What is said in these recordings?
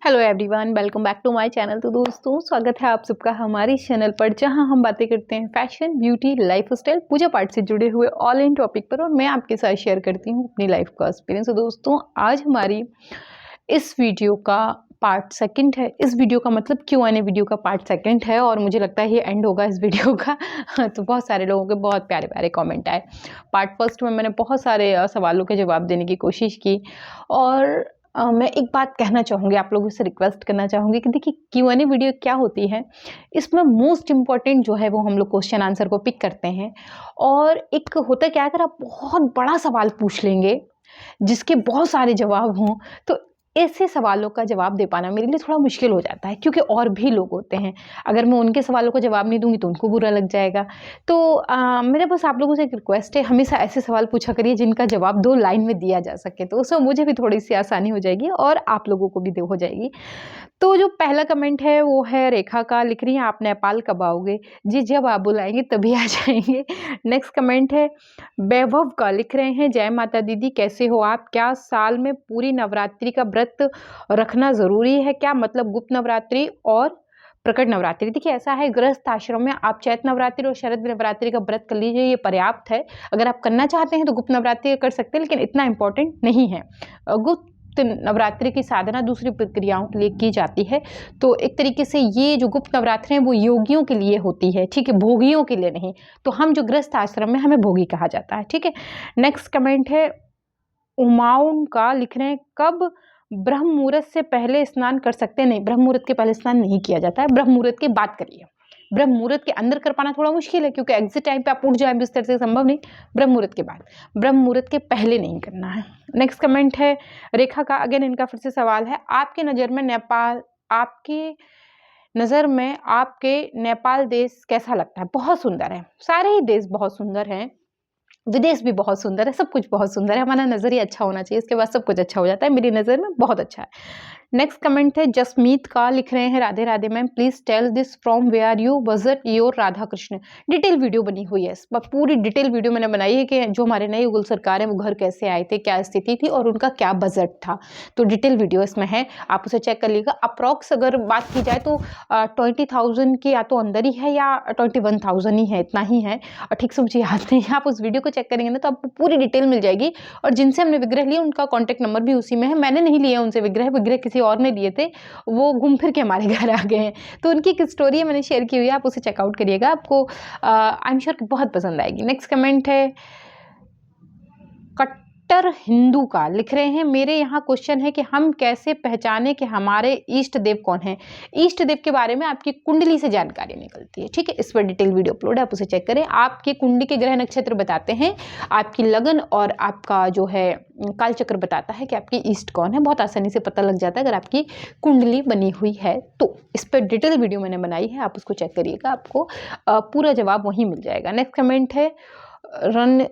Hello everyone, welcome back to my channel. तो दोस्तों, स्वागत है आप सबका हमारे चैनल पर, जहां हम बातें करते हैं फैशन, ब्यूटी, लाइफस्टाइल, पूजा पाठ से जुड़े हुए ऑल इन टॉपिक पर। और मैं आपके साथ शेयर करती हूं अपनी लाइफ का एक्सपीरियंस। तो दोस्तों, आज हमारी इस वीडियो का पार्ट सेकंड है। इस वीडियो का मतलब Q&A वीडियो का पार्ट सेकंड है और मुझे लगता है ये एंड होगा इस वीडियो का। तो बहुत सारे लोगों के बहुत प्यारे प्यारे कमेंट आए। पार्ट फर्स्ट में मैंने बहुत सारे सवालों के जवाब देने की कोशिश की और मैं एक बात कहना चाहूँगी, आप लोगों से रिक्वेस्ट करना चाहूँगी कि देखिए Q&A वीडियो क्या होती है। इसमें मोस्ट इम्पॉर्टेंट जो है वो हम लोग क्वेश्चन आंसर को पिक करते हैं। और एक होता क्या है, अगर आप बहुत बड़ा सवाल पूछ लेंगे जिसके बहुत सारे जवाब हों, तो ऐसे सवालों का जवाब दे पाना मेरे लिए थोड़ा मुश्किल हो जाता है, क्योंकि और भी लोग होते हैं। अगर मैं उनके सवालों का जवाब नहीं दूंगी तो उनको बुरा लग जाएगा। तो मेरे बस आप लोगों से एक रिक्वेस्ट है, हमेशा ऐसे सवाल पूछा करिए जिनका जवाब 2 लाइन में दिया जा सके, तो उसमें मुझे भी थोड़ी सी आसानी हो जाएगी और आप लोगों को भी हो जाएगी। तो जो पहला कमेंट है वो है रेखा का, लिख रही हैं आप नेपाल कब आओगे? जी, जब आप बुलाएंगे तभी आ जाएंगे। नेक्स्ट कमेंट है वैभव का, लिख रहे हैं जय माता दीदी, कैसे हो आप? क्या साल में पूरी नवरात्रि का व्रत रखना ज़रूरी है क्या? मतलब गुप्त नवरात्रि और प्रकट नवरात्रि। देखिए ऐसा है, गृहस्थ आश्रम में आप चैत्र नवरात्रि और शरद नवरात्रि का व्रत कर लीजिए, ये पर्याप्त है। अगर आप करना चाहते हैं तो गुप्त नवरात्रि कर सकते हैं, लेकिन इतना इंपॉर्टेंट नहीं है। गुप्त नवरात्रि की साधना दूसरी प्रक्रियाओं के लिए की जाती है। तो एक तरीके से ये जो गुप्त नवरात्रि है वो योगियों के लिए होती है, ठीक है, भोगियों के लिए नहीं। तो हम जो गृहस्थ आश्रम में, हमें भोगी कहा जाता है, ठीक है। नेक्स्ट कमेंट है उमाउन का, लिख रहे हैं कब ब्रह्म मुहूर्त से पहले स्नान कर सकते हैं? नहीं, ब्रह्म मुहूर्त के पहले स्नान नहीं किया जाता है, ब्रह्म मुहूर्त के बाद करिए। ब्रह्म मुहूर्त के अंदर कर पाना थोड़ा मुश्किल है, क्योंकि एग्जिट टाइम पे आप उठ जाए बिस्तर से, संभव नहीं। ब्रह्म मुहूर्त के बाद, ब्रह्म मुहूर्त के पहले नहीं करना है। नेक्स्ट कमेंट है रेखा का, अगेन इनका फिर से सवाल है, आपके नज़र में नेपाल, आपकी नज़र में आपके नेपाल देश कैसा लगता है? बहुत सुंदर है, सारे ही देश बहुत सुंदर हैं, विदेश भी बहुत सुंदर है, सब कुछ बहुत सुंदर है। हमारा नज़रिया अच्छा होना चाहिए, इसके बाद सब कुछ अच्छा हो जाता है। मेरी नज़र में बहुत अच्छा है। नेक्स्ट कमेंट है जसमीत का, लिख रहे हैं Radhe Radhe ma'am, please tell this from where you visit your Radha Krishna. Detail video बनी हुई है, इस पर पूरी डिटेल वीडियो मैंने बनाई है कि जो हमारे नए युगल सरकार है वो घर कैसे आए थे, क्या स्थिति थी और उनका क्या बजट था। तो डिटेल वीडियो इसमें है, आप उसे चेक कर लीजिएगा। अप्रॉक्स अगर बात की जाए तो 20,000 के या तो अंदर ही है या 21,000 ही है, इतना ही है। और ठीक से मुझे याद नहीं है, आप उस वीडियो को चेक करेंगे ना तो आपको पूरी डिटेल मिल जाएगी। और जिनसे हमने विग्रह लिए उनका कॉन्टैक्ट नंबर भी उसी में है। मैंने नहीं लिया उनसे विग्रह, विग्रह किसी और ने लिए थे, वो घूम फिर के हमारे घर आ गए हैं। तो उनकी एक स्टोरी है, मैंने शेयर की हुई है, आप उसे चेकआउट करिएगा, आपको आई एम श्योर कि बहुत पसंद आएगी। नेक्स्ट कमेंट है कट्टर हिंदू का, लिख रहे हैं मेरे यहाँ क्वेश्चन है कि हम कैसे पहचाने कि हमारे इष्ट देव कौन है? इष्ट देव के बारे में आपकी कुंडली से जानकारी निकलती है, ठीक है। इस पर डिटेल वीडियो अपलोड है, आप उसे चेक करें। आपकी कुंडली के ग्रह नक्षत्र बताते हैं, आपकी लगन और आपका जो है कालचक्र बताता है कि आपकी इष्ट कौन है। बहुत आसानी से पता लग जाता है अगर आपकी कुंडली बनी हुई है तो। इस पर डिटेल वीडियो मैंने बनाई है, आप उसको चेक करिएगा, आपको पूरा जवाब वहीं मिल जाएगा। नेक्स्ट कमेंट है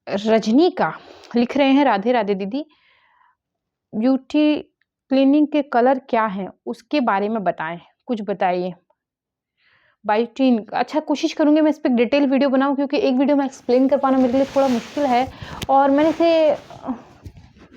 रजनी का, लिख रहे हैं राधे राधे दीदी, ब्यूटी क्लीनिंग के कलर क्या हैं उसके बारे में बताएं, कुछ बताइए। बायोटीन, अच्छा कोशिश करूँगी मैं इस पर डिटेल वीडियो बनाऊँ, क्योंकि एक वीडियो में एक्सप्लेन कर पाना मेरे लिए थोड़ा मुश्किल है और मैंने इसे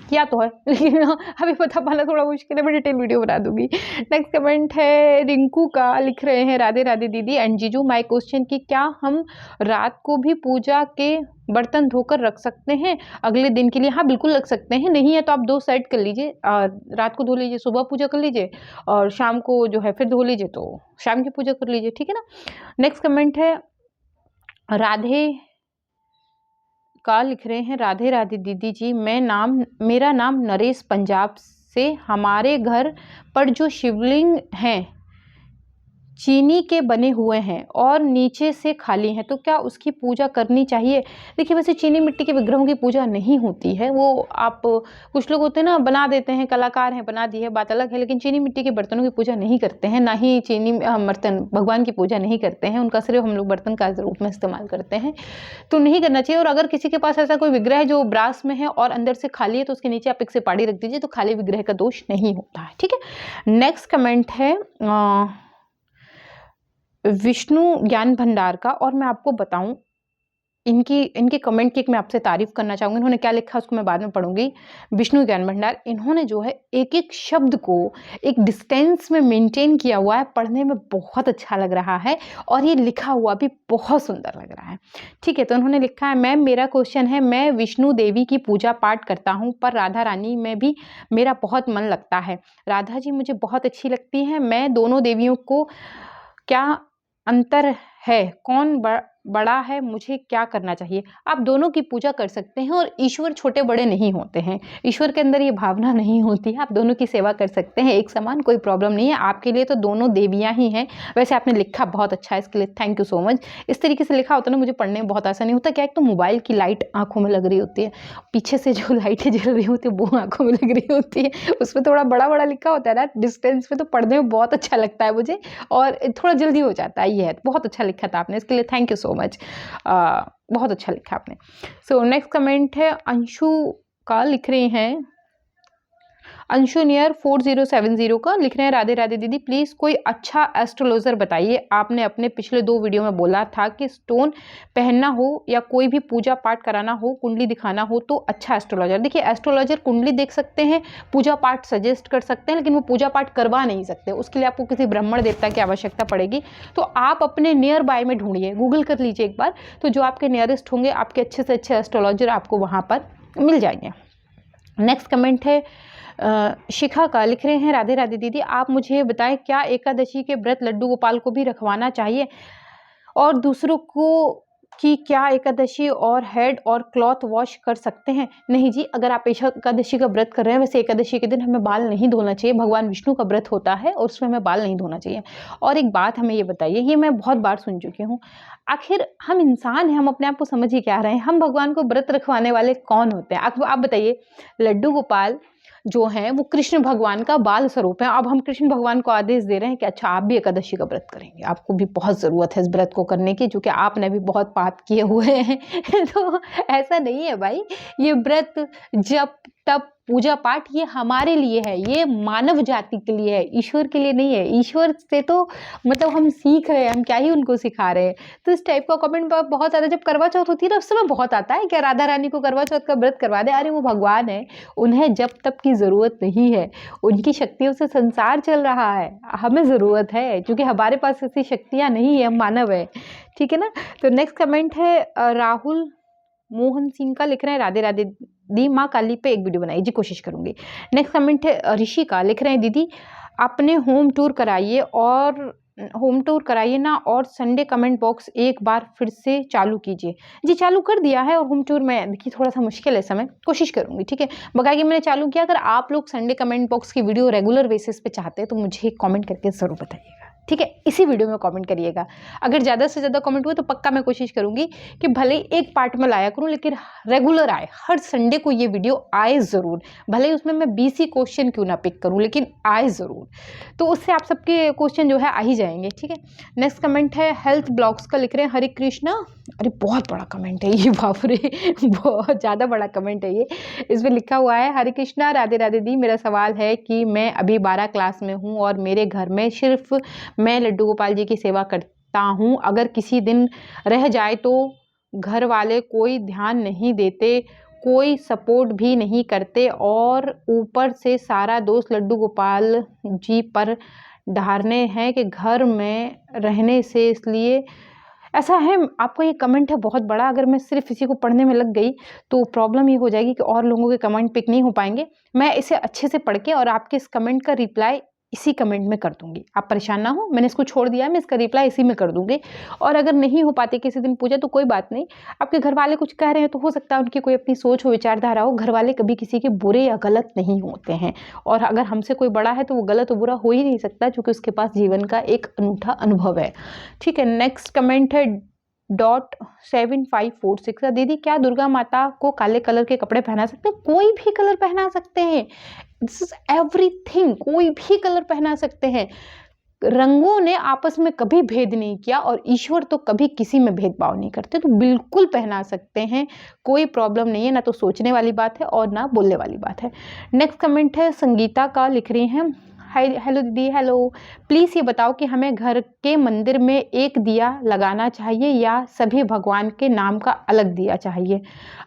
किया तो है लेकिन अभी बता पाना थोड़ा मुश्किल है, मैं डिटेल वीडियो बना दूंगी। नेक्स्ट कमेंट है रिंकू का, लिख रहे हैं राधे राधे दीदी एंड जीजू, माय क्वेश्चन कि क्या हम रात को भी पूजा के बर्तन धोकर रख सकते हैं अगले दिन के लिए? हाँ बिल्कुल रख सकते हैं, नहीं है तो आप 2 सेट कर लीजिए, रात को धो लीजिए, सुबह पूजा कर लीजिए और शाम को जो है फिर धो लीजिए, तो शाम की पूजा कर लीजिए, ठीक है ना। नेक्स्ट कमेंट है राधे का, लिख रहे हैं राधे राधे दीदी जी, मेरा नाम नरेश, पंजाब से, हमारे घर पर जो शिवलिंग हैं चीनी के बने हुए हैं और नीचे से खाली हैं, तो क्या उसकी पूजा करनी चाहिए? देखिए वैसे चीनी मिट्टी के विग्रहों की पूजा नहीं होती है, वो आप कुछ लोग होते हैं ना बना देते हैं, कलाकार हैं बना दी है, बात अलग है, लेकिन चीनी मिट्टी के बर्तनों की पूजा नहीं करते हैं, ना ही चीनी बर्तन भगवान की पूजा नहीं करते हैं, उनका सिर्फ हम लोग बर्तन का रूप में इस्तेमाल करते हैं, तो नहीं करना चाहिए। और अगर किसी के पास ऐसा कोई विग्रह है जो ब्रास में है और अंदर से खाली है तो उसके नीचे आप एक सेपाड़ी रख दीजिए, तो खाली विग्रह का दोष नहीं होता है, ठीक है। नेक्स्ट कमेंट है विष्णु ज्ञान भंडार का, और मैं आपको बताऊं इनके कमेंट की मैं आपसे तारीफ करना चाहूँगी। इन्होंने क्या लिखा उसको मैं बाद में पढ़ूंगी। विष्णु ज्ञान भंडार, इन्होंने जो है एक एक शब्द को एक डिस्टेंस में मेंटेन किया हुआ है, पढ़ने में बहुत अच्छा लग रहा है और ये लिखा हुआ भी बहुत सुंदर लग रहा है। ठीक है, तो उन्होंने लिखा है, मैम मेरा क्वेश्चन है, मैं विष्णु देवी की पूजा पाठ करता हूँ पर राधा रानी में भी मेरा बहुत मन लगता है। राधा जी मुझे बहुत अच्छी लगती हैं, मैं दोनों देवियों को क्या अंतर है, कौन बड़ा है, मुझे क्या करना चाहिए? आप दोनों की पूजा कर सकते हैं और ईश्वर छोटे बड़े नहीं होते हैं, ईश्वर के अंदर ये भावना नहीं होती है। आप दोनों की सेवा कर सकते हैं एक समान, कोई प्रॉब्लम नहीं है। आपके लिए तो दोनों देवियां ही हैं। वैसे आपने लिखा बहुत अच्छा है, इसके लिए थैंक यू सो मच। इस तरीके से लिखा होता ना मुझे पढ़ने में बहुत आसानी होता। क्या एक तो मोबाइल की लाइट आंखों में लग रही होती है, पीछे से जो लाइटें जल रही होती है वो आंखों में लग रही होती है, उसमें थोड़ा बड़ा बड़ा लिखा होता है ना डिस्टेंस में, तो पढ़ने में बहुत अच्छा लगता है मुझे और थोड़ा जल्दी हो जाता है। ये है, बहुत अच्छा लिखा था आपने, इसके लिए थैंक यू सो मच। बहुत अच्छा लिखा आपने। सो नेक्स्ट कमेंट है अंशु का, लिख रहे हैं अंशु नियर 4070 का, लिख रहे हैं, राधे राधे दीदी प्लीज़ कोई अच्छा एस्ट्रोलॉजर बताइए। आपने अपने पिछले 2 वीडियो में बोला था कि स्टोन पहनना हो या कोई भी पूजा पाठ कराना हो, कुंडली दिखाना हो तो अच्छा एस्ट्रोलॉजर। देखिए एस्ट्रोलॉजर कुंडली देख सकते हैं, पूजा पाठ सजेस्ट कर सकते हैं, लेकिन वो पूजा पाठ करवा नहीं सकते, उसके लिए आपको किसी ब्राह्मण देवता की आवश्यकता पड़ेगी। तो आप अपने नियर बाय में ढूंढिए, गूगल कर लीजिए एक बार, तो जो आपके नियरेस्ट होंगे आपके अच्छे से अच्छे एस्ट्रोलॉजर आपको वहाँ पर मिल जाएंगे। नेक्स्ट कमेंट है शिखा का, लिख रहे हैं, राधे राधे दीदी आप मुझे बताएं क्या एकादशी के व्रत लड्डू गोपाल को भी रखवाना चाहिए और दूसरों को कि क्या एकादशी और हेड और क्लॉथ वॉश कर सकते हैं? नहीं जी, अगर आप एकादशी का व्रत कर रहे हैं, वैसे एकादशी के दिन हमें बाल नहीं धोना चाहिए, भगवान विष्णु का व्रत होता है और उसमें हमें बाल नहीं धोना चाहिए। और एक बात हमें ये बताइए, ये मैं बहुत बार सुन चुकी हूँ, आखिर हम इंसान हैं, हम अपने आप को समझ ही क्या रहे हैं, हम भगवान को व्रत रखवाने वाले कौन होते हैं? आप बताइए, लड्डू गोपाल जो हैं वो कृष्ण भगवान का बाल स्वरूप है। अब हम कृष्ण भगवान को आदेश दे रहे हैं कि अच्छा आप भी एकादशी का व्रत करेंगे, आपको भी बहुत ज़रूरत है इस व्रत को करने की, क्योंकि आपने भी बहुत पाप किए हुए हैं तो ऐसा नहीं है भाई, ये व्रत जब तब पूजा पाठ ये हमारे लिए है, ये मानव जाति के लिए है, ईश्वर के लिए नहीं है। ईश्वर से तो मतलब हम सीख रहे हैं, हम क्या ही उनको सिखा रहे हैं। तो इस टाइप का कमेंट बहुत आता है। जब करवा चौथ होती है ना उस समय बहुत आता है, क्या राधा रानी को करवा चौथ का व्रत करवा दे? अरे वो भगवान है, उन्हें जब तब की ज़रूरत नहीं है, उनकी शक्तियों से संसार चल रहा है, हमें ज़रूरत है क्योंकि हमारे पास ऐसी शक्तियाँ नहीं है, हम मानव है, ठीक है ना। तो नेक्स्ट कमेंट है राहुल मोहन सिंह का, लिख रहे हैं, राधे राधे दी माँ काली पे एक वीडियो बनाई जी, कोशिश करूंगी। नेक्स्ट कमेंट है ऋषि का, लिख रहे हैं, दीदी अपने होम टूर कराइए और होम टूर कराइए ना, और संडे कमेंट बॉक्स एक बार फिर से चालू कीजिए। जी चालू कर दिया है, और होम टूर में देखिए थोड़ा सा मुश्किल है समय, कोशिश करूंगी, ठीक है। बाकी मैंने चालू किया, अगर आप लोग संडे कमेंट बॉक्स की वीडियो रेगुलर बेसिस पे चाहते हैं तो मुझे कमेंट करके ज़रूर बताइएगा, ठीक है। इसी वीडियो में कमेंट करिएगा, अगर ज़्यादा से ज़्यादा कमेंट हुए तो पक्का मैं कोशिश करूंगी कि भले ही एक पार्ट में लाया करूं लेकिन रेगुलर आए, हर संडे को ये वीडियो आए ज़रूर, भले ही उसमें मैं 20 ही क्वेश्चन क्यों ना पिक करूं लेकिन आए ज़रूर, तो उससे आप सबके क्वेश्चन जो है आ ही जाएंगे, ठीक है। नेक्स्ट कमेंट है हेल्थ ब्लॉग्स का, लिख रहे हैं, हरे कृष्णा। अरे बहुत बड़ा कमेंट है ये, बाप रे बहुत ज़्यादा बड़ा कमेंट है ये। इसमें लिखा हुआ है, हरे कृष्णा राधे राधे दी, मेरा सवाल है कि मैं अभी 12 क्लास में हूँ और मेरे घर में सिर्फ मैं लड्डू गोपाल जी की सेवा करता हूँ, अगर किसी दिन रह जाए तो घर वाले कोई ध्यान नहीं देते, कोई सपोर्ट भी नहीं करते और ऊपर से सारा दोष लड्डू गोपाल जी पर ढारने हैं कि घर में रहने से, इसलिए ऐसा है। आपको ये कमेंट है बहुत बड़ा, अगर मैं सिर्फ इसी को पढ़ने में लग गई तो प्रॉब्लम ये हो जाएगी कि और लोगों के कमेंट पिक नहीं हो पाएंगे। मैं इसे अच्छे से पढ़ के और आपके इस कमेंट का रिप्लाई इसी कमेंट में कर दूंगी, आप परेशान ना हो, मैंने इसको छोड़ दिया है, मैं इसका रिप्लाई इसी में कर दूंगी। और अगर नहीं हो पाती किसी दिन पूजा तो कोई बात नहीं, आपके घर वाले कुछ कह रहे हैं तो हो सकता है उनकी कोई अपनी सोच हो, विचारधारा हो, घर वाले कभी किसी के बुरे या गलत नहीं होते हैं, और अगर हमसे कोई बड़ा है तो वो गलत और बुरा हो ही नहीं सकता क्योंकि उसके पास जीवन का एक अनूठा अनुभव है, ठीक है। नेक्स्ट कमेंट है .7546, दीदी क्या दुर्गा माता को काले कलर के कपड़े पहना सकते हैं? कोई भी कलर पहना सकते हैं, दिस इज एवरीथिंग, कोई भी कलर पहना सकते हैं। रंगों ने आपस में कभी भेद नहीं किया और ईश्वर तो कभी किसी में भेदभाव नहीं करते, तो बिल्कुल पहना सकते हैं, कोई प्रॉब्लम नहीं है, ना तो सोचने वाली बात है और ना बोलने वाली बात है। नेक्स्ट कमेंट है संगीता का, लिख रही हैं, हाय, हेलो दीदी, हेलो। प्लीज़ ये बताओ कि हमें घर के मंदिर में एक दिया लगाना चाहिए या सभी भगवान के नाम का अलग दिया चाहिए?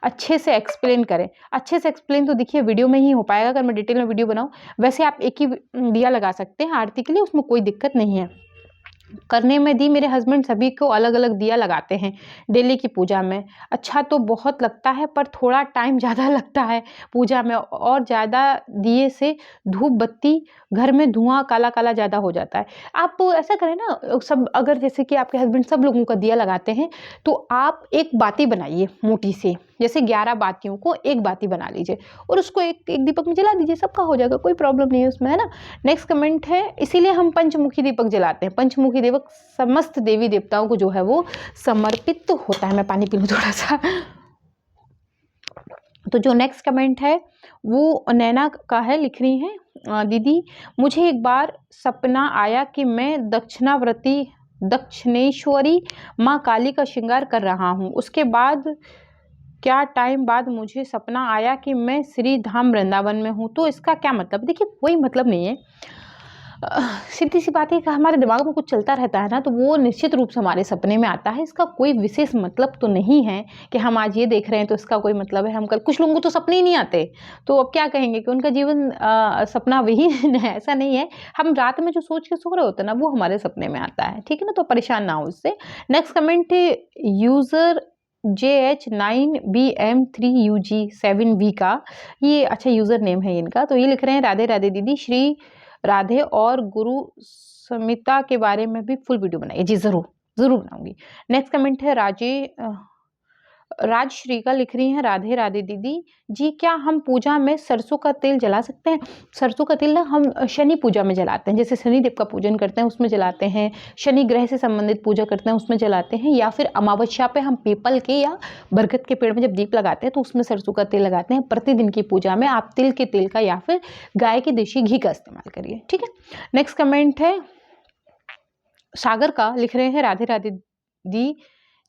अच्छे से एक्सप्लेन करें। अच्छे से एक्सप्लेन तो देखिए वीडियो में ही हो पाएगा अगर मैं डिटेल में वीडियो बनाऊँ। वैसे आप एक ही दिया लगा सकते हैं आरती के लिए, उसमें कोई दिक्कत नहीं है। करने में दी मेरे हस्बैंड सभी को अलग-अलग दिया लगाते हैं डेली की पूजा में। अच्छा तो बहुत लगता है पर थोड़ा टाइम ज़्यादा लगता है पूजा में और ज़्यादा दिए से धूप बत्ती घर में धुआँ काला-काला ज़्यादा हो जाता है। आप ऐसा करें ना सब अगर जैसे कि आपके हस्बैंड सब लोगों का दिया लगाते हैं तो आप एक बाती बनाइए मोटी सी, जैसे 11 बातियों को एक बाती बना लीजिए और उसको एक एक दीपक में जला दीजिए, सबका हो जाएगा, कोई प्रॉब्लम नहीं है उसमें, है ना। नेक्स्ट कमेंट है इसीलिए हम पंचमुखी दीपक जलाते हैं। पंचमुखी दीपक समस्त देवी देवताओं को जो है वो समर्पित तो होता है। मैं पानी पी लूँ थोड़ा सा। तो जो नेक्स्ट कमेंट है वो नैना का है, लिख रही हैं दीदी मुझे एक बार सपना आया कि मैं दक्षिणेश्वरी माँ काली का श्रृंगार कर रहा हूँ। उसके बाद क्या टाइम बाद मुझे सपना आया कि मैं श्री धाम वृंदावन में हूँ। तो इसका क्या मतलब? देखिए कोई मतलब नहीं है। सीधी सी बात है कि हमारे दिमाग में कुछ चलता रहता है ना तो वो निश्चित रूप से हमारे सपने में आता है। इसका कोई विशेष मतलब तो नहीं है कि हम आज ये देख रहे हैं तो इसका कोई मतलब है हम कल, कुछ लोगों को तो सपने ही नहीं आते तो अब क्या कहेंगे कि उनका जीवन सपना विहीन है, ऐसा नहीं है। हम रात में जो सोच के सो रहे होते हैं ना वो हमारे सपने में आता है, ठीक है ना, तो परेशान ना हो उससे। नेक्स्ट कमेंट यूजर JH9BM3UG7V का, ये अच्छा यूजर नेम है इनका। तो ये लिख रहे हैं राधे राधे दीदी, श्री राधे और गुरु समिता के बारे में भी फुल वीडियो बनाइए। जी जरूर जरूर बनाऊंगी। नेक्स्ट कमेंट है राजश्री का, लिख रही हैं राधे राधे दीदी जी, क्या हम पूजा में सरसों का तेल जला सकते हैं? सरसों का तेल ना हम शनि पूजा में जलाते हैं, जैसे शनि देव का पूजन करते हैं उसमें जलाते हैं, शनि ग्रह से संबंधित पूजा करते हैं उसमें जलाते हैं, या फिर अमावस्या पे हम पीपल के या बरगद के पेड़ में जब दीप लगाते हैं तो उसमें सरसों का तेल लगाते हैं। प्रतिदिन की पूजा में आप तिल के तेल का या फिर गाय के देशी घी का इस्तेमाल करिए, ठीक है। नेक्स्ट कमेंट है सागर का, लिख रहे हैं राधे राधे दी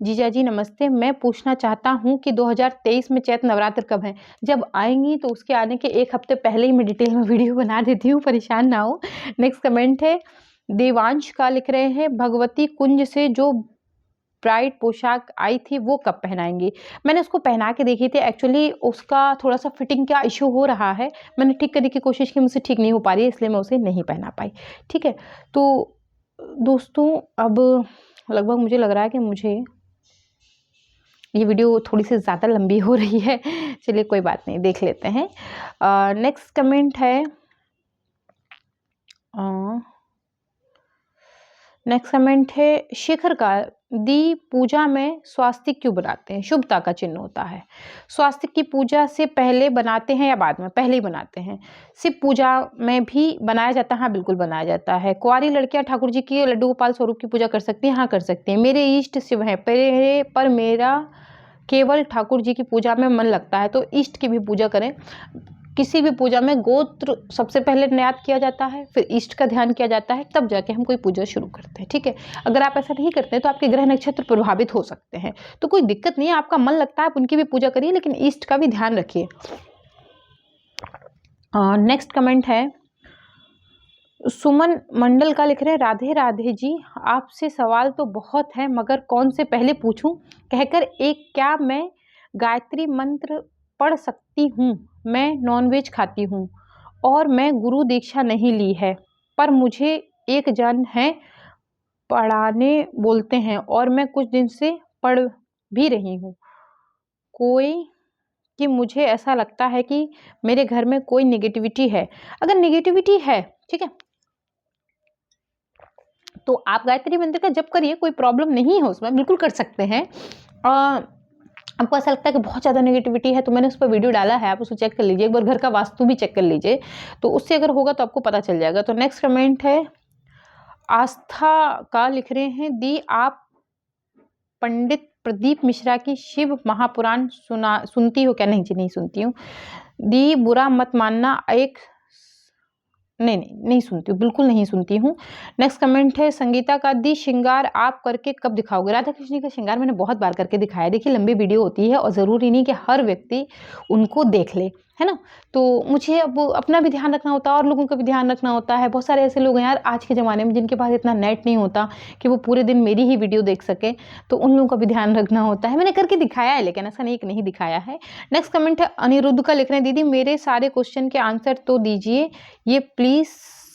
जीजा जी नमस्ते, मैं पूछना चाहता हूँ कि 2023 में चैत्र नवरात्र कब है? जब आएंगी तो उसके आने के एक हफ्ते पहले ही मैं डिटेल में वीडियो बना देती हूँ, परेशान ना हो। नेक्स्ट कमेंट है देवांश का, लिख रहे हैं भगवती कुंज से जो ब्राइड पोशाक आई थी वो कब पहनाएंगी? मैंने उसको पहना के देखी थी, एक्चुअली उसका थोड़ा सा फिटिंग का इशू हो रहा है, मैंने ठीक करने की कोशिश की, मुझसे ठीक नहीं हो पा रही है इसलिए मैं उसे नहीं पहना पाई, ठीक है। तो दोस्तों अब लगभग मुझे लग रहा है कि मुझे ये वीडियो थोड़ी सी ज़्यादा लंबी हो रही है, चलिए कोई बात नहीं, देख लेते हैं। नेक्स्ट कमेंट है शेखर का, दी पूजा में स्वास्तिक क्यों बनाते हैं? शुभता का चिन्ह होता है। स्वास्तिक की पूजा से पहले बनाते हैं या बाद में? पहले ही बनाते हैं। शिव पूजा में भी बनाया जाता है? हाँ बिल्कुल बनाया जाता है। कुंवारी लड़कियां ठाकुर जी की लड्डू गोपाल स्वरूप की पूजा कर सकती हैं? हाँ कर सकती हैं। मेरे इष्ट शिव हैं पर मेरा केवल ठाकुर जी की पूजा में मन लगता है, तो इष्ट की भी पूजा करें। किसी भी पूजा में गोत्र सबसे पहले याद किया जाता है, फिर इष्ट का ध्यान किया जाता है, तब जाके हम कोई पूजा शुरू करते हैं, ठीक है। अगर आप ऐसा नहीं करते तो आपके ग्रह नक्षत्र प्रभावित हो सकते हैं, तो कोई दिक्कत नहीं है, आपका मन लगता है आप उनकी भी पूजा करिए, लेकिन इष्ट का भी ध्यान रखिए। नेक्स्ट कमेंट है सुमन मंडल का, लिख रहे हैं राधे राधे जी, आपसे सवाल तो बहुत है मगर कौन से पहले पूछूं कहकर एक, क्या मैं गायत्री मंत्र पढ़ सकती हूँ? मैं नॉनवेज खाती हूँ और मैं गुरु दीक्षा नहीं ली है, पर मुझे एक जन है पढ़ाने बोलते हैं और मैं कुछ दिन से पढ़ भी रही हूँ कोई, कि मुझे ऐसा लगता है कि मेरे घर में कोई नेगेटिविटी है। अगर नेगेटिविटी है, ठीक है, तो आप गायत्री मंत्र का जप करिए, कोई प्रॉब्लम नहीं है उसमें, बिल्कुल कर सकते हैं। आपको ऐसा लगता है कि बहुत ज़्यादा नेगेटिविटी है तो मैंने उस पर वीडियो डाला है, आप उसको चेक कर लीजिए, एक बार घर का वास्तु भी चेक कर लीजिए, तो उससे अगर होगा तो आपको पता चल जाएगा। तो नेक्स्ट कमेंट है आस्था का, लिख रहे हैं दी आप पंडित प्रदीप मिश्रा की शिव महापुराण सुनती हो क्या? नहीं जी नहीं सुनती हूँ दी, बुरा मत मानना, एक नहीं सुनती हूँ, बिल्कुल नहीं सुनती हूँ। नेक्स्ट कमेंट है संगीता का, दी श्रृंगार आप करके कब दिखाओगे? राधा कृष्ण का श्रृंगार मैंने बहुत बार करके दिखाया। देखिए लंबी वीडियो होती है और ज़रूरी नहीं कि हर व्यक्ति उनको देख ले, है ना। तो मुझे अब अपना भी ध्यान रखना होता है और लोगों का भी ध्यान रखना होता है। बहुत सारे ऐसे लोग हैं यार आज के ज़माने में जिनके पास इतना नेट नहीं होता कि वो पूरे दिन मेरी ही वीडियो देख सके, तो उन लोगों का भी ध्यान रखना होता है। मैंने करके दिखाया है, लेकिन ऐसा नहीं कि नहीं दिखाया है। नेक्स्ट कमेंट है अनिरुद्ध का, लिख रहे हैं दीदी मेरे सारे क्वेश्चन के आंसर तो दीजिए, ये प्लीज़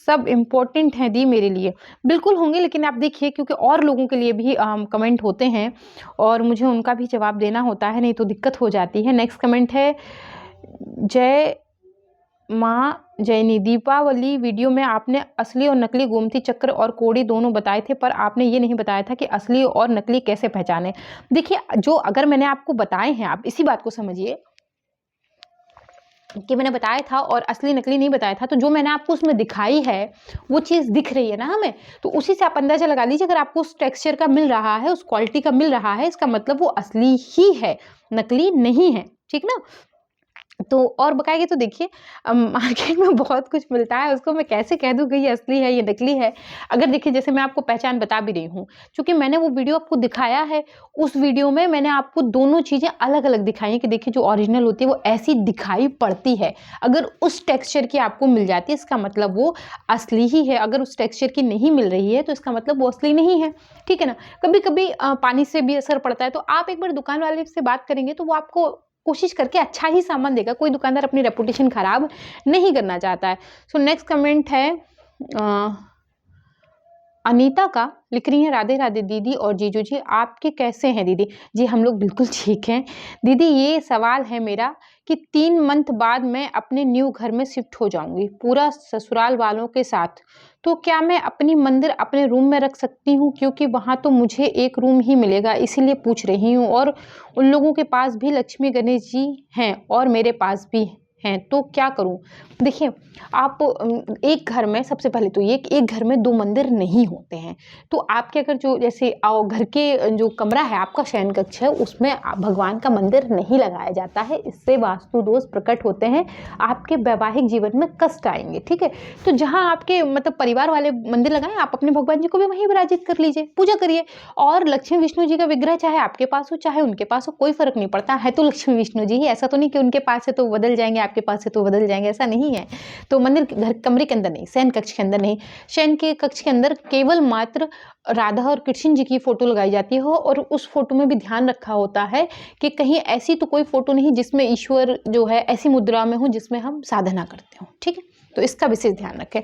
सब इम्पोर्टेंट हैं दी मेरे लिए। बिल्कुल होंगे, लेकिन आप देखिए क्योंकि और लोगों के लिए भी कमेंट होते हैं और मुझे उनका भी जवाब देना होता है, नहीं तो दिक्कत हो जाती है। नेक्स्ट कमेंट है जय माँ जैनी, दीपावली वीडियो में आपने असली और नकली गोमती चक्र और कोड़ी दोनों बताए थे, पर आपने ये नहीं बताया था कि असली और नकली कैसे पहचाने। देखिए जो अगर मैंने आपको बताए हैं, आप इसी बात को समझिए कि मैंने बताया था और असली नकली नहीं बताया था, तो जो मैंने आपको उसमें दिखाई है वो चीज़ दिख रही है ना हमें, तो उसी से आप अंदाजा लगा लीजिए। अगर आपको उस टेक्सचर का मिल रहा है, उस क्वालिटी का मिल रहा है, इसका मतलब वो असली ही है, नकली नहीं है, ठीक ना। तो और बकाएंगे तो देखिए मार्केट में बहुत कुछ मिलता है, उसको मैं कैसे कह दूँ कि ये असली है ये नकली है। अगर देखिए जैसे मैं आपको पहचान बता भी रही हूँ, क्योंकि मैंने वो वीडियो आपको दिखाया है, उस वीडियो में मैंने आपको दोनों चीज़ें अलग अलग दिखाई हैं कि देखिए जो ओरिजिनल होती है वो ऐसी दिखाई पड़ती है। अगर उस टेक्सचर की आपको मिल जाती है इसका मतलब वो असली ही है, अगर उस टेक्सचर की नहीं मिल रही है तो इसका मतलब वो असली नहीं है, ठीक है ना। कभी कभी पानी से भी असर पड़ता है, तो आप एक बार दुकान वाले से बात करेंगे तो वो आपको कोशिश करके अच्छा ही सामान देगा। कोई दुकानदार अपनी रेपुटेशन खराब नहीं करना चाहता है। सो नेक्स्ट कमेंट है अनीता का, लिख रही हैं राधे राधे दीदी और जीजू जी, आपके कैसे हैं दीदी? जी हम लोग बिल्कुल ठीक हैं दीदी। ये सवाल है मेरा कि 3 मंथ बाद मैं अपने न्यू घर में शिफ्ट हो जाऊंगी पूरा ससुराल वालों के साथ, तो क्या मैं अपनी मंदिर अपने रूम में रख सकती हूँ? क्योंकि वहाँ तो मुझे एक रूम ही मिलेगा, इसीलिए पूछ रही हूँ। और उन लोगों के पास भी लक्ष्मी गणेश जी हैं और मेरे पास भी हैं, तो क्या करूं? देखिए आप एक घर में, सबसे पहले तो ये एक घर में 2 मंदिर नहीं होते हैं। तो आपके अगर जो जैसे घर के जो कमरा है आपका शयन कक्ष है, उसमें भगवान का मंदिर नहीं लगाया जाता है, इससे वास्तु दोष प्रकट होते हैं, आपके वैवाहिक जीवन में कष्ट आएंगे, ठीक है। तो जहाँ आपके मतलब परिवार वाले मंदिर लगाएं, आप अपने भगवान जी को भी वहीं विराजित कर लीजिए, पूजा करिए। और लक्ष्मी विष्णु जी का विग्रह चाहे आपके पास हो चाहे उनके पास हो, कोई फर्क नहीं पड़ता है, तो लक्ष्मी विष्णु जी ही। ऐसा तो नहीं कि उनके पास है तो बदल जाएंगे, आपके पास है तो बदल जाएंगे, ऐसा नहीं है। तो मंदिर घर कमरे के अंदर नहीं, शयन कक्ष के अंदर नहीं, शयन के कक्ष के अंदर केवल मात्र राधा और कृष्ण जी की फोटो लगाई जाती हो, और उस फोटो में भी ध्यान रखा होता है कि कहीं ऐसी तो कोई फोटो नहीं जिसमें ईश्वर जो है ऐसी मुद्रा में हो जिसमें हम साधना करते हो, ठीक है। तो इसका विशेष ध्यान रखें।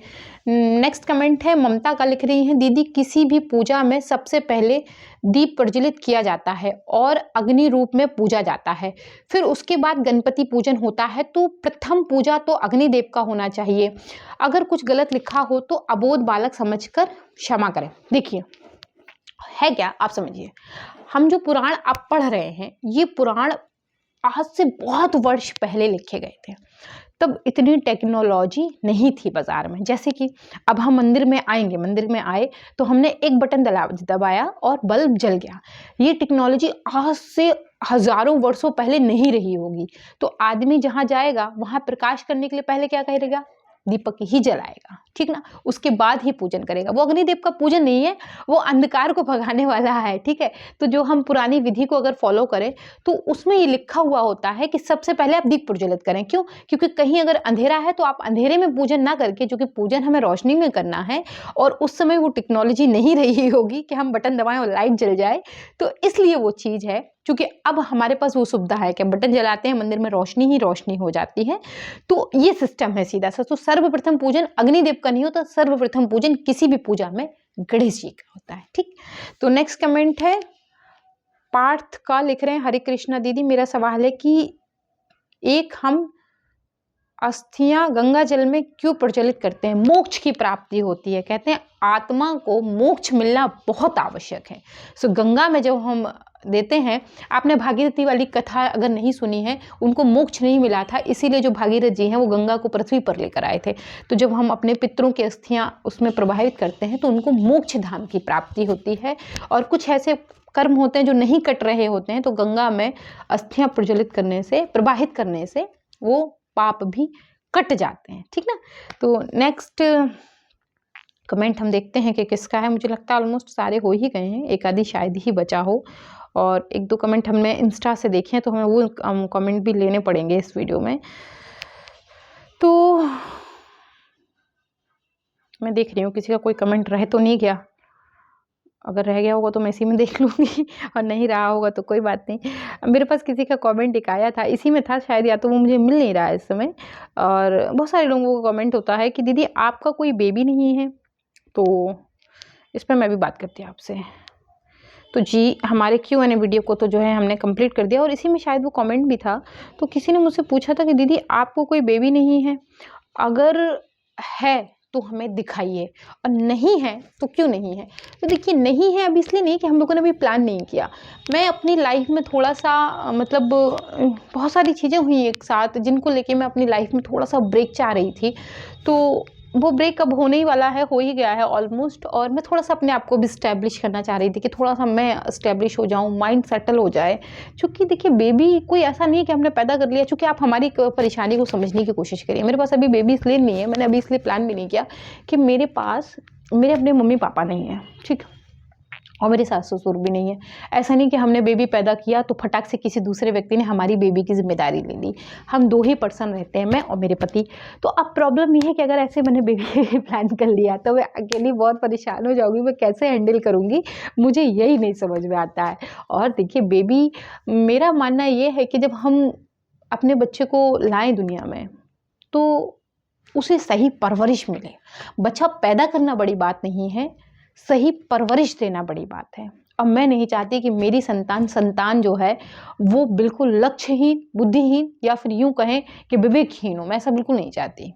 नेक्स्ट कमेंट है ममता का, लिख रही हैं दीदी किसी भी पूजा में सबसे पहले दीप प्रज्वलित किया जाता है और अग्नि रूप में पूजा जाता है, फिर उसके बाद गणपति पूजन होता है, तो प्रथम पूजा तो अग्निदेव का होना चाहिए। अगर कुछ गलत लिखा हो तो अबोध बालक समझकर क्षमा करें। देखिए है क्या, आप समझिए, हम जो पुराण आप पढ़ रहे हैं ये पुराण आज से बहुत वर्ष पहले लिखे गए थे, तब इतनी टेक्नोलॉजी नहीं थी बाजार में। जैसे कि अब हम मंदिर में आएंगे, मंदिर में आए तो हमने एक बटन दबाया और बल्ब जल गया, ये टेक्नोलॉजी आज से हजारों वर्षों पहले नहीं रही होगी। तो आदमी जहां जाएगा वहां प्रकाश करने के लिए पहले क्या करेगा? दीपक ही जलाएगा, ठीक ना, उसके बाद ही पूजन करेगा। वो अग्निदेव का पूजन नहीं है, वो अंधकार को भगाने वाला है, ठीक है। तो जो हम पुरानी विधि को अगर फॉलो करें तो उसमें ये लिखा हुआ होता है कि सबसे पहले आप दीप प्रज्वलित करें। क्यों? क्योंकि कहीं अगर अंधेरा है तो आप अंधेरे में पूजन ना करके, जो कि पूजन हमें रोशनी में करना है, और उस समय वो टेक्नोलॉजी नहीं रही होगी कि हम बटन दबाएं और लाइट जल जाए, तो इसलिए वो चीज़ है। क्योंकि अब हमारे पास वो सुविधा है कि बटन जलाते हैं मंदिर में रोशनी ही रोशनी हो जाती है। तो ये सिस्टम है सीधा सा। तो सर्वप्रथम पूजन अग्निदेव का नहीं होता, सर्वप्रथम पूजन किसी भी पूजा में गणेश जी का होता है, ठीक। तो नेक्स्ट कमेंट है पार्थ का, लिख रहे हैं हरे कृष्णा दीदी, मेरा सवाल है कि एक हम अस्थियां गंगा जल में क्यों प्रज्वलित करते हैं? मोक्ष की प्राप्ति होती है, कहते हैं आत्मा को मोक्ष मिलना बहुत आवश्यक है। सो गंगा में जब हम देते हैं, आपने भागीरथी वाली कथा अगर नहीं सुनी है, उनको मोक्ष नहीं मिला था, इसीलिए जो भागीरथ जी हैं वो गंगा को पृथ्वी पर लेकर आए थे। तो जब हम अपने पितरों की अस्थियां उसमें प्रवाहित करते हैं तो उनको मोक्ष धाम की प्राप्ति होती है। और कुछ ऐसे कर्म होते हैं जो नहीं कट रहे होते हैं, तो गंगा में अस्थियां प्रज्वलित करने से, प्रवाहित करने से वो पाप भी कट जाते हैं, ठीक ना। तो नेक्स्ट कमेंट हम देखते हैं कि किसका है। मुझे लगता है ऑलमोस्ट सारे हो ही गए हैं, एक आधी शायद ही बचा हो, और एक दो कमेंट हमने इंस्टा से देखे हैं तो हमें वो कमेंट भी लेने पड़ेंगे इस वीडियो में। तो मैं देख रही हूँ किसी का कोई कमेंट रह तो नहीं गया, अगर रह गया होगा तो मैं इसी में देख लूँगी और नहीं रहा होगा तो कोई बात नहीं। मेरे पास किसी का कमेंट एक आया था, इसी में था शायद, या तो वो मुझे मिल नहीं रहा है इस समय। और बहुत सारे लोगों का कमेंट होता है कि दीदी आपका कोई बेबी नहीं है, तो इस पर मैं भी बात करती हूँ आपसे। तो जी, हमारे Q&A वीडियो को तो जो है हमने कंप्लीट कर दिया, और इसी में शायद वो कमेंट भी था। तो किसी ने मुझसे पूछा था कि दीदी आपको कोई बेबी नहीं है, अगर है तो हमें दिखाइए, और नहीं है तो क्यों नहीं है। तो देखिए, नहीं है अब इसलिए नहीं कि हम लोगों ने अभी प्लान नहीं किया। मैं अपनी लाइफ में थोड़ा सा मतलब बहुत सारी चीज़ें हुई एक साथ जिनको लेके मैं अपनी लाइफ में थोड़ा सा ब्रेक चाह रही थी। तो वो ब्रेक अब होने ही वाला है, हो ही गया है ऑलमोस्ट, और मैं थोड़ा सा अपने आप को भी स्टैब्लिश करना चाह रही थी कि थोड़ा सा मैं स्टैब्लिश हो जाऊँ, माइंड सेटल हो जाए। क्योंकि देखिए, बेबी कोई ऐसा नहीं है कि हमने पैदा कर लिया। चूँकि आप हमारी परेशानी को समझने की कोशिश करिए। मेरे पास अभी बेबी इसलिए नहीं है, मैंने अभी इसलिए प्लान भी नहीं किया कि मेरे पास मेरे अपने मम्मी पापा नहीं है, ठीक, और मेरे सास ससुर भी नहीं है। ऐसा नहीं कि हमने बेबी पैदा किया तो फटाक से किसी दूसरे व्यक्ति ने हमारी बेबी की जिम्मेदारी ले ली। हम 2 ही पर्सन रहते हैं, मैं और मेरे पति। तो अब प्रॉब्लम ये है कि अगर ऐसे मैंने बेबी प्लान कर लिया तो मैं अकेली बहुत परेशान हो जाऊँगी, मैं कैसे हैंडल करूँगी, मुझे यही नहीं समझ में आता है। और देखिए, बेबी, मेरा मानना ये है कि जब हम अपने बच्चे को लाएँ दुनिया में, तो उसे सही परवरिश मिले। बच्चा पैदा करना बड़ी बात नहीं है, सही परवरिश देना बड़ी बात है। अब मैं नहीं चाहती कि मेरी संतान जो है वो बिल्कुल लक्ष्यहीन, बुद्धिहीन, या फिर यूँ कहें कि विवेकहीन हो। मैं ऐसा बिल्कुल नहीं चाहती।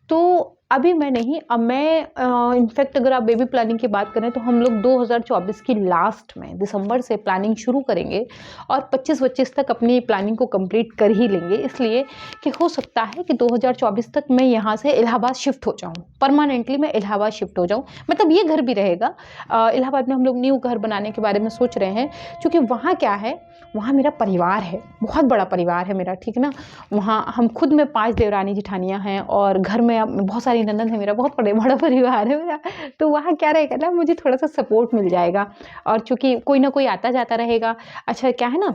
तो अभी मैं नहीं, अब मैं इनफैक्ट अगर आप बेबी प्लानिंग की बात करें तो हम लोग 2024 की लास्ट में दिसंबर से प्लानिंग शुरू करेंगे, और 25-25 तक अपनी प्लानिंग को कंप्लीट कर ही लेंगे। इसलिए कि हो सकता है कि 2024 तक मैं यहाँ से इलाहाबाद शिफ्ट हो जाऊँ, परमानेंटली मैं इलाहाबाद शिफ्ट हो जाऊँ। मतलब ये घर भी रहेगा, इलाहाबाद में हम लोग न्यू घर बनाने के बारे में सोच रहे हैं। क्योंकि वहाँ क्या है, वहाँ मेरा परिवार है, बहुत बड़ा परिवार है मेरा, ठीक ना। वहाँ हम खुद में 5 देवरानी जेठानियाँ हैं, और घर में अब बहुत सारी ननद है, मेरा बहुत बड़ा परिवार है मेरा। तो वहाँ क्या रहेगा ना, मुझे थोड़ा सा सपोर्ट मिल जाएगा, और चूँकि कोई ना कोई आता जाता रहेगा। अच्छा, क्या है ना,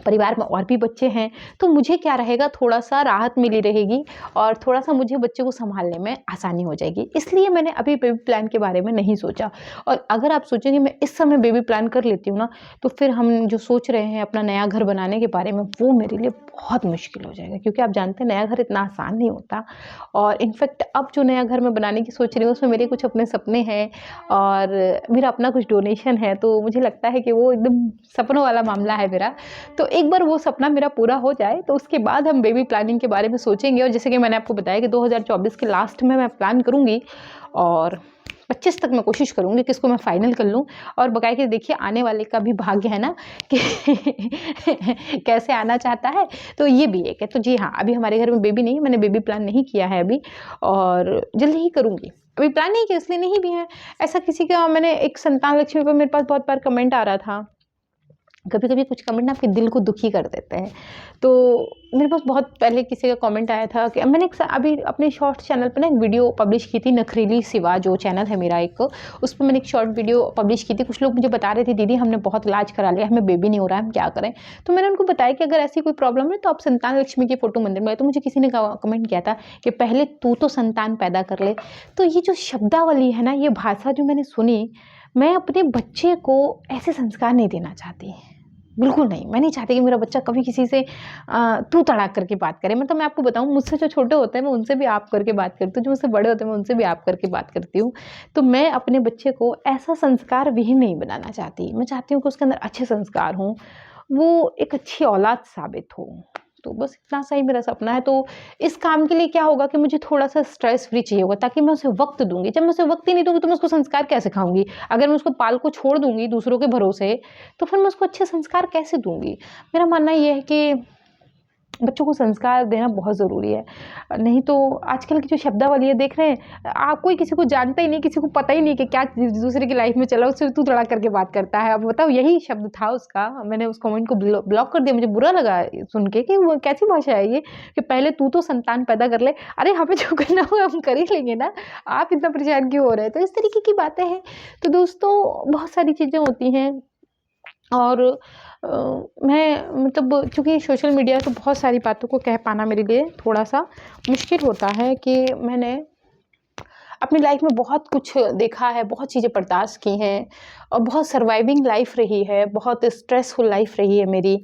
परिवार में और भी बच्चे हैं, तो मुझे क्या रहेगा, थोड़ा सा राहत मिली रहेगी, और थोड़ा सा मुझे बच्चे को संभालने में आसानी हो जाएगी। इसलिए मैंने अभी बेबी प्लान के बारे में नहीं सोचा। और अगर आप सोचेंगे मैं इस समय बेबी प्लान कर लेती हूँ ना, तो फिर हम जो सोच रहे हैं अपना नया घर बनाने के बारे में, वो मेरे लिए बहुत मुश्किल हो जाएगा। क्योंकि आप जानते हैं नया घर इतना आसान नहीं होता। और इनफैक्ट अब जो नया घर मैं बनाने की सोच रही हूँ उसमें मेरे कुछ अपने सपने हैं, और मेरा अपना कुछ डोनेशन है। तो मुझे लगता है कि वो एकदम सपनों वाला मामला है मेरा। तो एक बार वो सपना मेरा पूरा हो जाए तो उसके बाद हम बेबी प्लानिंग के बारे में सोचेंगे। और जैसे कि मैंने आपको बताया कि 2024 के लास्ट में मैं प्लान करूँगी, और 25 तक मैं कोशिश करूँगी कि इसको मैं फाइनल कर लूँ। और बाकायदे देखिए, आने वाले का भी भाग्य है ना कि कैसे आना चाहता है, तो ये भी एक है। तो जी हाँ, अभी हमारे घर में बेबी नहीं है, मैंने बेबी प्लान नहीं किया है अभी, और जल्दी ही करूँगी। अभी प्लान नहीं किया इसलिए नहीं भी है। ऐसा किसी का, मैंने एक संतान लक्ष्मी पर मेरे पास बहुत बार कमेंट आ रहा था। कभी-कभी कुछ कमेंट ना आपके दिल को दुखी कर देते हैं। तो मेरे पास बहुत पहले किसी का कमेंट आया था कि मैंने अभी अपने शॉर्ट्स चैनल पे ना एक वीडियो पब्लिश की थी, नखरीली सिवा जो चैनल है मेरा एक, उस पे मैंने एक शॉर्ट वीडियो पब्लिश की थी। कुछ लोग मुझे बता रहे थे, दीदी हमने बहुत इलाज करा लिया, हमें बेबी नहीं हो रहा है, हम क्या करें? तो मैंने उनको बताया कि अगर ऐसी कोई प्रॉब्लम है तो आप संतान लक्ष्मी के फोटो मंदिर में। तो मुझे किसी ने कमेंट किया था कि पहले तू तो संतान पैदा कर ले। तो ये जो शब्दावली है ना, ये भाषा जो मैंने सुनी, मैं अपने बच्चे को ऐसे संस्कार नहीं देना चाहती, बिल्कुल नहीं। मैं नहीं चाहती कि मेरा बच्चा कभी किसी से तू तड़ाक करके बात करे। मतलब मैं आपको बताऊँ, मुझसे जो छोटे होते हैं मैं उनसे भी आप करके बात करती हूँ, जो मुझसे बड़े होते हैं मैं उनसे भी आप करके बात करती हूँ। तो मैं अपने बच्चे को ऐसा संस्कार विहीन नहीं बनाना चाहती। मैं चाहती हूँ कि उसके अंदर अच्छे संस्कार हों, वो एक अच्छी औलाद साबित हो। तो बस इतना सा ही मेरा सपना है। तो इस काम के लिए क्या होगा कि मुझे थोड़ा-सा स्ट्रेस फ्री चाहिए होगा, ताकि मैं उसे वक़्त दूँगी। जब मैं उसे वक़्त ही नहीं दूँगी तो मैं उसको संस्कार कैसे सिखाऊँगी? अगर मैं उसको पाल को छोड़ दूँगी दूसरों के भरोसे, तो फिर मैं उसको अच्छे संस्कार कैसे दूँगी? मेरा मानना ये है कि बच्चों को संस्कार देना बहुत ज़रूरी है। नहीं तो आजकल की जो शब्दावली है देख रहे हैं आप, कोई किसी को जानता ही नहीं, किसी को पता ही नहीं कि क्या दूसरे की लाइफ में चला, उससे तू तड़ा करके बात करता है। अब बताओ, यही शब्द था उसका, मैंने उस कमेंट को ब्लॉक कर दिया। मुझे बुरा लगा सुन के कि वो कैसी भाषा है ये, कि पहले तू तो संतान पैदा कर ले। अरे हमें जो करना हो हम कर ही लेंगे ना, आप इतना परेशान क्यों हो रहे हैं? तो इस तरीके की बातें हैं। तो दोस्तों बहुत सारी चीज़ें होती हैं, और मैं मतलब चूँकि सोशल मीडिया तो बहुत सारी बातों को कह पाना मेरे लिए थोड़ा-सा मुश्किल होता है, कि मैंने अपनी लाइफ में बहुत कुछ देखा है, बहुत चीज़ें बर्दाश्त की हैं, और बहुत सर्वाइविंग लाइफ रही है, बहुत स्ट्रेसफुल लाइफ रही है मेरी।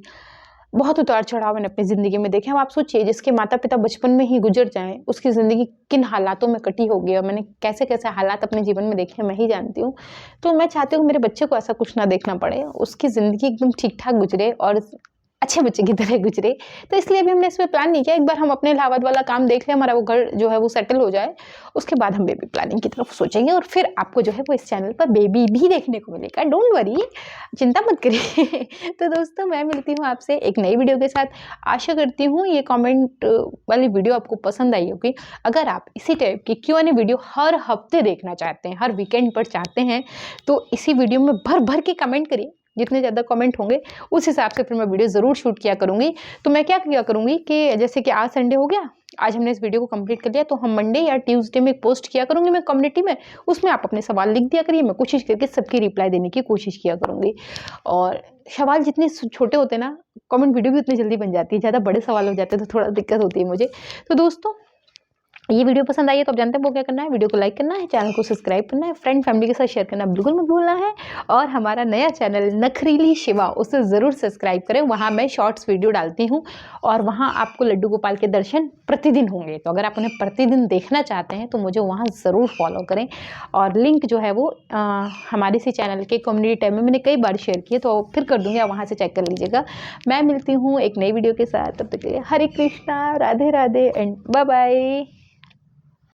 बहुत उतार-चढ़ाव मैंने अपनी ज़िंदगी में देखे हैं। अब आप सोचिए, जिसके माता-पिता बचपन में ही गुज़र जाएँ, उसकी ज़िंदगी किन हालातों में कटी होगी, और मैंने कैसे-कैसे हालात अपने जीवन में देखे हैं, मैं ही जानती हूँ। तो मैं चाहती हूँ मेरे बच्चे को ऐसा कुछ ना देखना पड़े, उसकी ज़िंदगी एकदम ठीक-ठाक गुज़रे और अच्छे बच्चे की तरह गुज़रे। तो इसलिए अभी हमने इसमें प्लान नहीं किया, एक बार हम अपने इलाहाबाद वाला काम देख लें, हमारा वो घर जो है वो सेटल हो जाए, उसके बाद हम बेबी प्लानिंग की तरफ सोचेंगे, और फिर आपको जो है वो इस चैनल पर बेबी भी देखने को मिलेगा। डोंट वरी, चिंता मत करिए। तो दोस्तों मैं मिलती हूँ आपसे एक नई वीडियो के साथ। आशा करती हूँ ये कमेंट वाली वीडियो आपको पसंद आई होगी। अगर आप इसी टाइप की Q&A वीडियो हर हफ्ते देखना चाहते हैं, हर वीकेंड पर चाहते हैं, तो इसी वीडियो में भर-भर के कमेंट करिए। जितने ज़्यादा कमेंट होंगे उस हिसाब से फिर मैं वीडियो ज़रूर शूट किया करूँगी। तो मैं क्या किया करूँगी कि जैसे कि आज संडे हो गया, आज हमने इस वीडियो को कंप्लीट कर लिया, तो हम मंडे या ट्यूसडे में एक पोस्ट किया करूँगी मैं कम्युनिटी में, उसमें आप अपने सवाल लिख दिया करिए, मैं कोशिश करके सबकी रिप्लाई देने की कोशिश किया करूँगी। और सवाल जितने छोटे होते हैं ना, कमेंट वीडियो भी उतनी जल्दी बन जाती है, ज़्यादा बड़े सवाल हो जाते हैं तो थोड़ा दिक्कत होती है मुझे। तो दोस्तों ये वीडियो पसंद आई है तो आप जानते हैं वो क्या करना है, वीडियो को लाइक करना है, चैनल को सब्सक्राइब करना है, फ्रेंड फैमिली के साथ शेयर करना बिल्कुल मत भूलना है, और हमारा नया चैनल नखरीली शिवा, उसे ज़रूर सब्सक्राइब करें। वहाँ मैं शॉर्ट्स वीडियो डालती हूँ, और वहाँ आपको लड्डू गोपाल के दर्शन प्रतिदिन होंगे। तो अगर आप उन्हें प्रतिदिन देखना चाहते हैं तो मुझे वहाँ ज़रूर फॉलो करें, और लिंक जो है वो हमारे इसी चैनल के कम्युनिटी टैब में मैंने कई बार शेयर किए, तो फिर कर दूँगी, आप वहाँ से चेक कर लीजिएगा। मैं मिलती हूँ एक नई वीडियो के साथ, तब तक के लिए Hare Krishna, Radhe Radhe and bye bye.